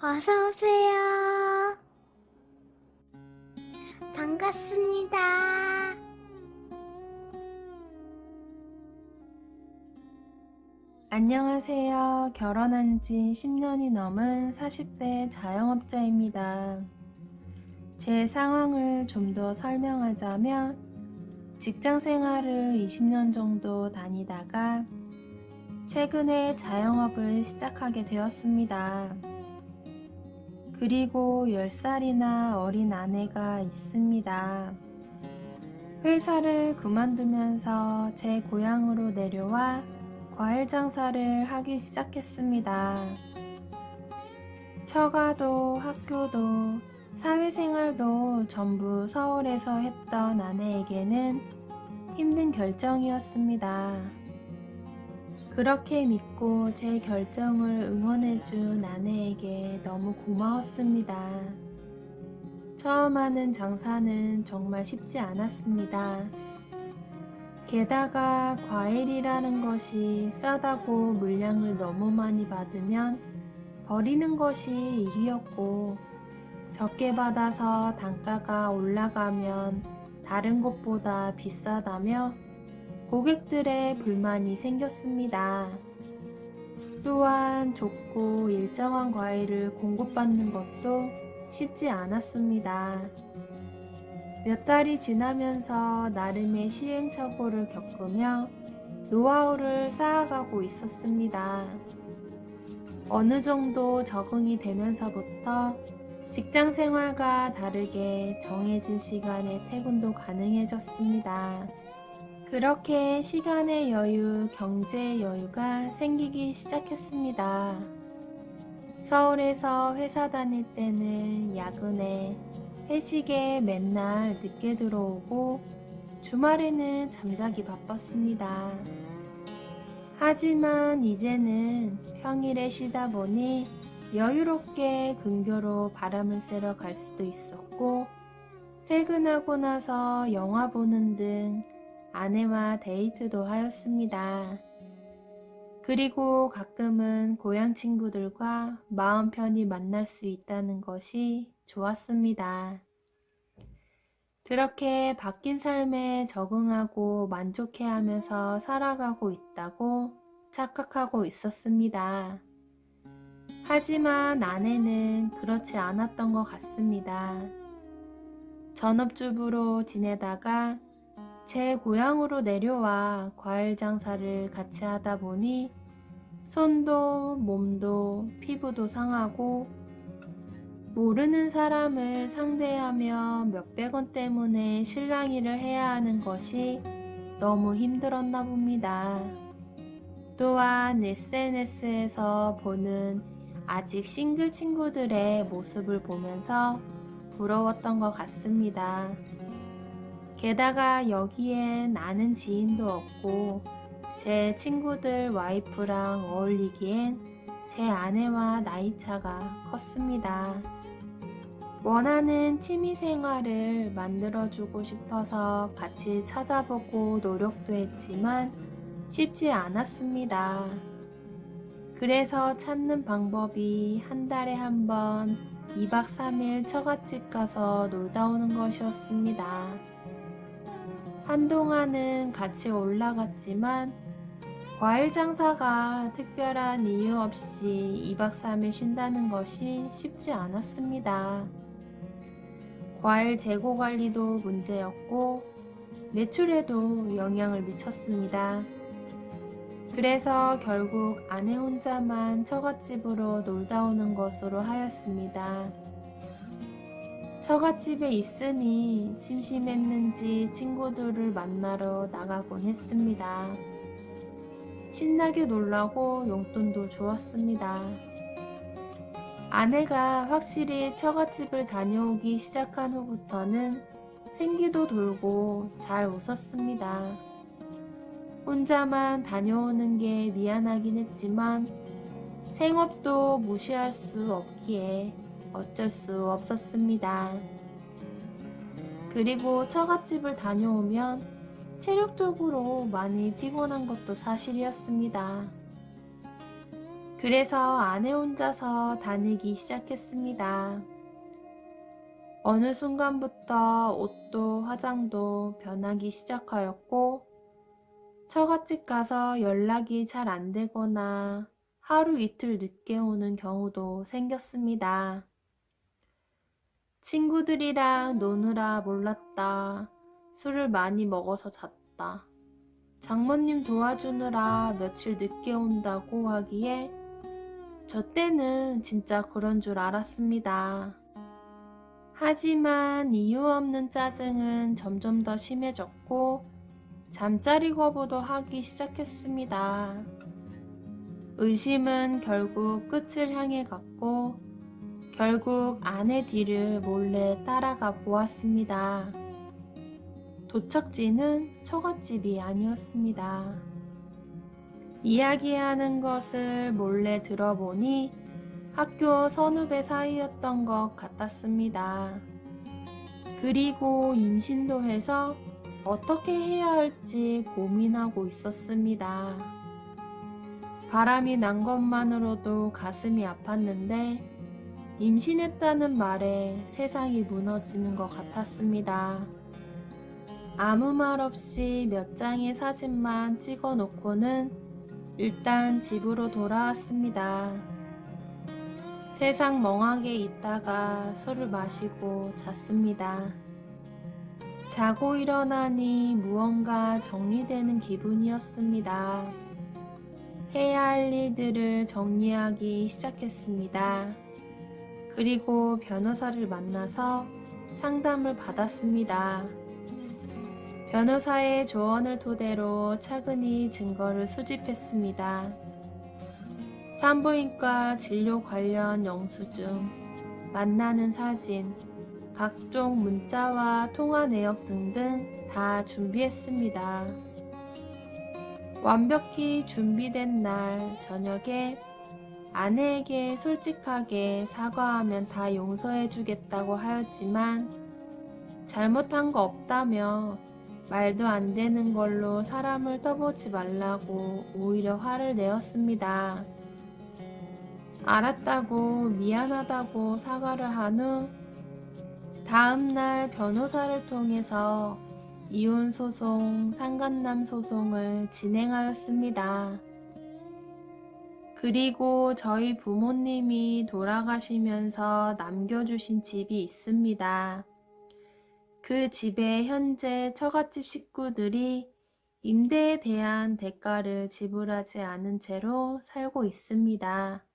어서 오세요. 반갑습니다. 안녕하세요. 결혼한 지 10년이 넘은 40대 자영업자입니다. 제 상황을 좀 더 설명하자면 직장 생활을 20년 정도 다니다가 최근에 자영업을 시작하게 되었습니다. 그리고 10살이나 어린 아내가 있습니다. 회사를 그만두면서 제 고향으로 내려와 과일 장사를 하기 시작했습니다. 처가도 학교도 사회생활도 전부 서울에서 했던 아내에게는 힘든 결정이었습니다. 그렇게 믿고 제 결정을 응원해준 아내에게 너무 고마웠습니다. 처음 하는 장사는 정말 쉽지 않았습니다. 게다가 과일이라는 것이 싸다고 물량을 너무 많이 받으면 버리는 것이 일이었고, 적게 받아서 단가가 올라가면 다른 곳보다 비싸다며 고객들의 불만이 생겼습니다. 또한 좋고 일정한 과일을 공급받는 것도 쉽지 않았습니다. 몇 달이 지나면서 나름의 시행착오를 겪으며 노하우를 쌓아가고 있었습니다. 어느 정도 적응이 되면서부터 직장 생활과 다르게 정해진 시간에 퇴근도 가능해졌습니다. 그렇게 시간의 여유, 경제의 여유가 생기기 시작했습니다. 서울에서 회사 다닐 때는 야근에 회식에 맨날 늦게 들어오고 주말에는 잠자기 바빴습니다. 하지만 이제는 평일에 쉬다 보니 여유롭게 근교로 바람을 쐬러 갈 수도 있었고, 퇴근하고 나서 영화 보는 등 아내와 데이트도 하였습니다. 그리고 가끔은 고향 친구들과 마음 편히 만날 수 있다는 것이 좋았습니다. 그렇게 바뀐 삶에 적응하고 만족해하면서 살아가고 있다고 착각하고 있었습니다. 하지만 아내는 그렇지 않았던 것 같습니다. 전업주부로 지내다가 제 고향으로 내려와 과일 장사를 같이 하다 보니 손도 몸도 피부도 상하고, 모르는 사람을 상대하며 몇백 원 때문에 실랑이를 해야 하는 것이 너무 힘들었나 봅니다. 또한 SNS에서 보는 아직 싱글 친구들의 모습을 보면서 부러웠던 것 같습니다. 게다가 여기엔 아는 지인도 없고 제 친구들 와이프랑 어울리기엔 제 아내와 나이차가 컸습니다. 원하는 취미생활을 만들어주고 싶어서 같이 찾아보고 노력도 했지만 쉽지 않았습니다. 그래서 찾는 방법이 한 달에 한 번 2박 3일 처갓집 가서 놀다 오는 것이었습니다. 한동안은 같이 올라갔지만 과일 장사가 특별한 이유 없이 2박 3일 쉰다는 것이 쉽지 않았습니다. 과일 재고 관리도 문제였고 매출에도 영향을 미쳤습니다. 그래서 결국 아내 혼자만 처갓집으로 놀다 오는 것으로 하였습니다. 처갓집에 있으니 심심했는지 친구들을 만나러 나가곤 했습니다. 신나게 놀라고 용돈도 주었습니다. 아내가 확실히 처갓집을 다녀오기 시작한 후부터는 생기도 돌고 잘 웃었습니다. 혼자만 다녀오는 게 미안하긴 했지만 생업도 무시할 수 없기에 어쩔 수 없었습니다. 그리고 처갓집을 다녀오면 체력적으로 많이 피곤한 것도 사실이었습니다. 그래서 아내 혼자서 다니기 시작했습니다. 어느 순간부터 옷도 화장도 변하기 시작하였고, 처갓집 가서 연락이 잘 안 되거나 하루 이틀 늦게 오는 경우도 생겼습니다. 친구들이랑 노느라 몰랐다. 술을 많이 먹어서 잤다. 장모님 도와주느라 며칠 늦게 온다고 하기에 저 때는 진짜 그런 줄 알았습니다. 하지만 이유 없는 짜증은 점점 더 심해졌고 잠자리 거부도 하기 시작했습니다. 의심은 결국 끝을 향해 갔고 결국 아내 뒤를 몰래 따라가 보았습니다. 도착지는 처갓집이 아니었습니다. 이야기하는 것을 몰래 들어보니 학교 선후배 사이였던 것 같았습니다. 그리고 임신도 해서 어떻게 해야 할지 고민하고 있었습니다. 바람이 난 것만으로도 가슴이 아팠는데 임신했다는 말에 세상이 무너지는 것 같았습니다. 아무 말 없이 몇 장의 사진만 찍어 놓고는 일단 집으로 돌아왔습니다. 세상 멍하게 있다가 술을 마시고 잤습니다. 자고 일어나니 무언가 정리되는 기분이었습니다. 해야 할 일들을 정리하기 시작했습니다. 그리고 변호사를 만나서 상담을 받았습니다. 변호사의 조언을 토대로 차근히 증거를 수집했습니다. 산부인과 진료 관련 영수증, 만나는 사진, 각종 문자와 통화 내역 등등 다 준비했습니다. 완벽히 준비된 날 저녁에 아내에게 솔직하게 사과하면 다 용서해 주겠다고 하였지만 잘못한 거 없다며 말도 안 되는 걸로 사람을 떠보지 말라고 오히려 화를 내었습니다. 알았다고 미안하다고 사과를 한 후 다음날 변호사를 통해서 이혼소송, 상간남 소송을 진행하였습니다. 그리고 저희 부모님이 돌아가시면서 남겨주신 집이 있습니다. 그 집에 현재 처갓집 식구들이 임대에 대한 대가를 지불하지 않은 채로 살고 있습니다.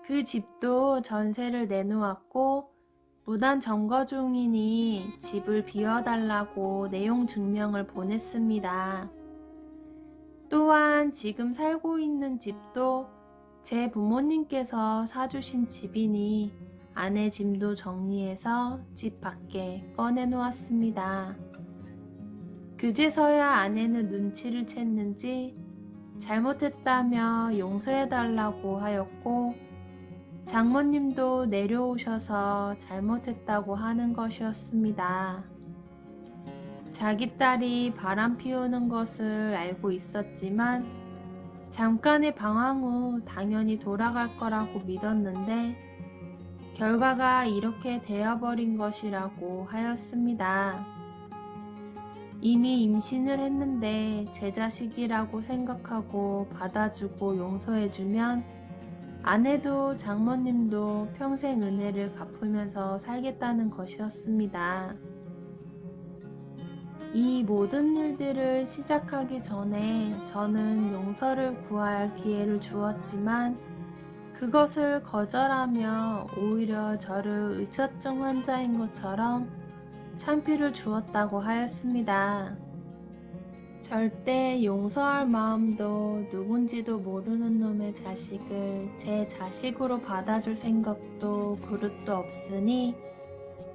그 집도 전세를 내놓았고 무단 점거 중이니 집을 비워달라고 내용 증명을 보냈습니다. 또한 지금 살고 있는 집도 제 부모님께서 사주신 집이니 아내 짐도 정리해서 집 밖에 꺼내놓았습니다. 그제서야 아내는 눈치를 챘는지 잘못했다며 용서해달라고 하였고 장모님도 내려오셔서 잘못했다고 하는 것이었습니다. 자기 딸이 바람 피우는 것을 알고 있었지만 잠깐의 방황 후 당연히 돌아갈 거라고 믿었는데 결과가 이렇게 되어버린 것이라고 하였습니다. 이미 임신을 했는데 제 자식이라고 생각하고 받아주고 용서해주면 아내도 장모님도 평생 은혜를 갚으면서 살겠다는 것이었습니다. 이 모든 일들을 시작하기 전에 저는 용서를 구할 기회를 주었지만 그것을 거절하며 오히려 저를 의처증 환자인 것처럼 창피를 주었다고 하였습니다. 절대 용서할 마음도 누군지도 모르는 놈의 자식을 제 자식으로 받아줄 생각도 그릇도 없으니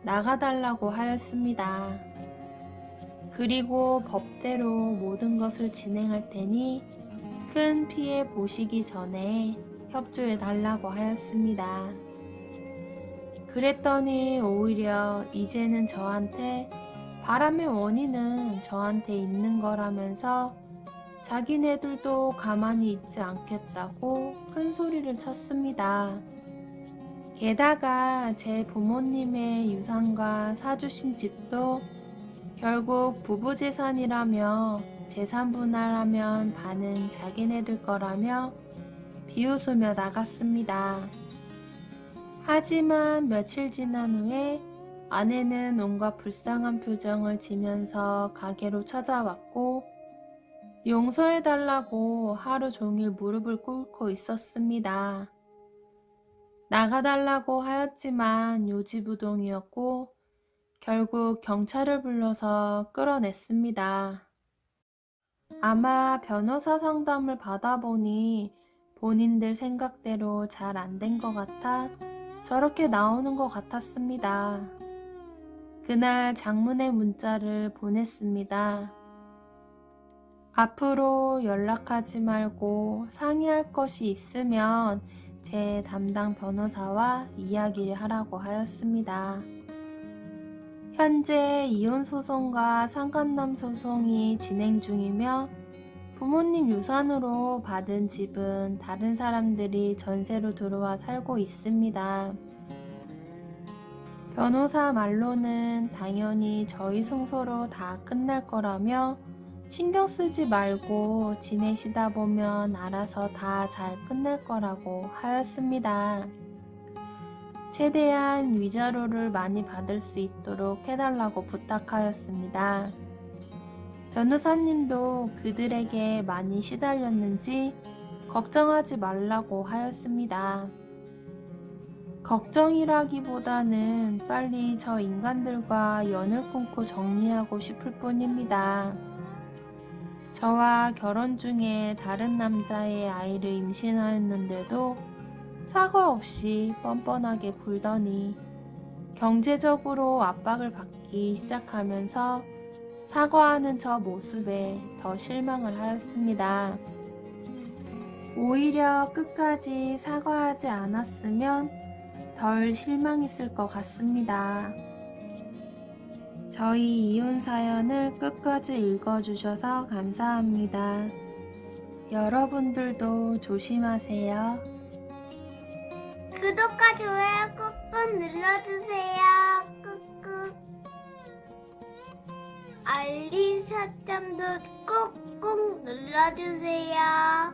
나가달라고 하였습니다. 그리고 법대로 모든 것을 진행할 테니 큰 피해 보시기 전에 협조해 달라고 하였습니다. 그랬더니 오히려 이제는 저한테 바람의 원인은 저한테 있는 거라면서 자기네들도 가만히 있지 않겠다고 큰 소리를 쳤습니다. 게다가 제 부모님의 유산과 사주신 집도 결국 부부 재산이라며 재산 분할하면 반은 자기네들 거라며 비웃으며 나갔습니다. 하지만 며칠 지난 후에 아내는 온갖 불쌍한 표정을 지면서 가게로 찾아왔고 용서해달라고 하루 종일 무릎을 꿇고 있었습니다. 나가달라고 하였지만 요지부동이었고 결국 경찰을 불러서 끌어냈습니다. 아마 변호사 상담을 받아보니 본인들 생각대로 잘 안 된 것 같아 저렇게 나오는 것 같았습니다. 그날 장문의 문자를 보냈습니다. 앞으로 연락하지 말고 상의할 것이 있으면 제 담당 변호사와 이야기를 하라고 하였습니다. 현재 이혼 소송과 상간남 소송이 진행 중이며 부모님 유산으로 받은 집은 다른 사람들이 전세로 들어와 살고 있습니다. 변호사 말로는 당연히 저희 승소로 다 끝날 거라며 신경 쓰지 말고 지내시다 보면 알아서 다 잘 끝날 거라고 하였습니다. 최대한 위자료를 많이 받을 수 있도록 해달라고 부탁하였습니다. 변호사님도 그들에게 많이 시달렸는지 걱정하지 말라고 하였습니다. 걱정이라기보다는 빨리 저 인간들과 연을 끊고 정리하고 싶을 뿐입니다. 저와 결혼 중에 다른 남자의 아이를 임신하였는데도 사과 없이 뻔뻔하게 굴더니 경제적으로 압박을 받기 시작하면서 사과하는 저 모습에 더 실망을 하였습니다. 오히려 끝까지 사과하지 않았으면 덜 실망했을 것 같습니다. 저희 이혼 사연을 끝까지 읽어주셔서 감사합니다. 여러분들도 조심하세요. 구독과 좋아요 꾹꾹 눌러주세요. 꾹꾹. 알림 설정도 꾹꾹 눌러주세요.